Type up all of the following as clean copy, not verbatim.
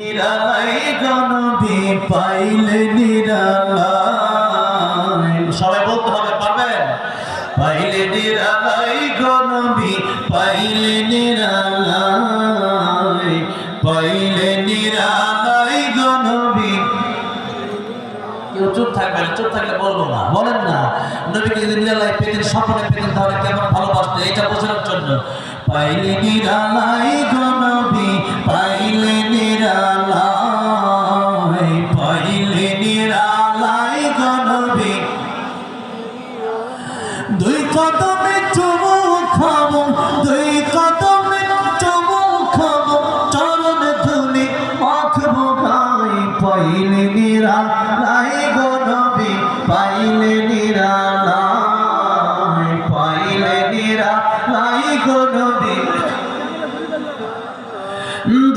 নিরালাই গনবি পাইলে নিরালাই, সবাই বলতে হবে, পারবেন? পাইলে নিরালাই গনবি পাইলে নিরালাই, পাইলে নিরালাই গনবি। কেউ চুপ থাকবেন, চুপ থাকলে বলবো না, বলেন না। নবীকে যদি নিরালাই পেতেন, স্বপ্নে পেতেন, তাহলে কেমন ভালোবাসতেন এটা বোঝানোর জন্য। পাইলে নিরালাই গনবি পাইলে নিরালাই, পাইলে নিরালাই গনবি। দুই কদমে চুমু খাবো, দুই কদমে চুমু খাবো, চরণ ধুলি মাখবো গায়ে। পাইলে নিরালাই গনবি পাইলে নিরালাই, পাইলে নিরালাই গনবি।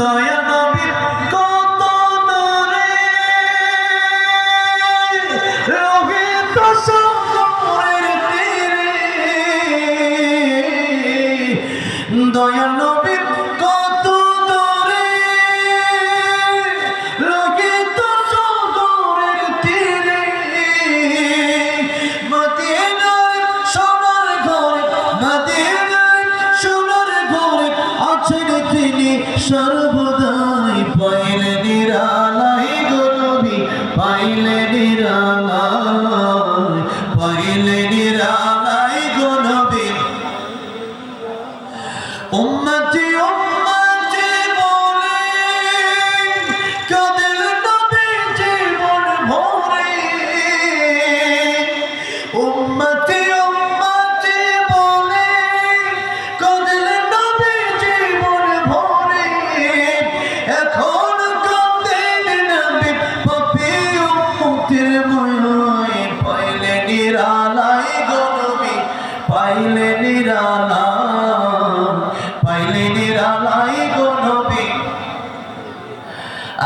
দয়া নবী কত দূরে রোহিত সাগরের তীরে, দয়া নবী কত দূরে রোহিত সাগরের তীরে। মদিনার সোনার ঘরে, মদিনার সোনার ঘরে আছেন তিনি সর্বদাই। পাইলে নিরালাই গনবি পাইলে নিরালাই, পাইলে নিরালাই গনবি। উম্মতি উম্মতি বলে কাঁদেন নবী জীবন ভরে, উম্মতি উম্মতি বলে কাঁদেন নবী জীবন ভরে। এখন কাঁদেন নবী পাপী উম্মতের ময়। পাইলে নিরালাই গনবি পাইলে নিরালাই, পাইলে নিরালাই গনবি।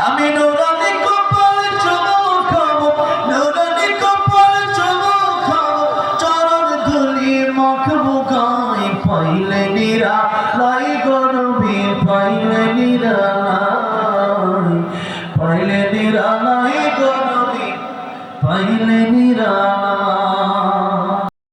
আমি নুরানি কপাল চুমু খাবো, নুরানি কপাল চুমু খাবো, চরণ ধুলি মাখবো গায়ে। পাইলে নিরালাই গনবি পাইলে নিরালাই, পাইলে নিরালাই গনবি পাইলে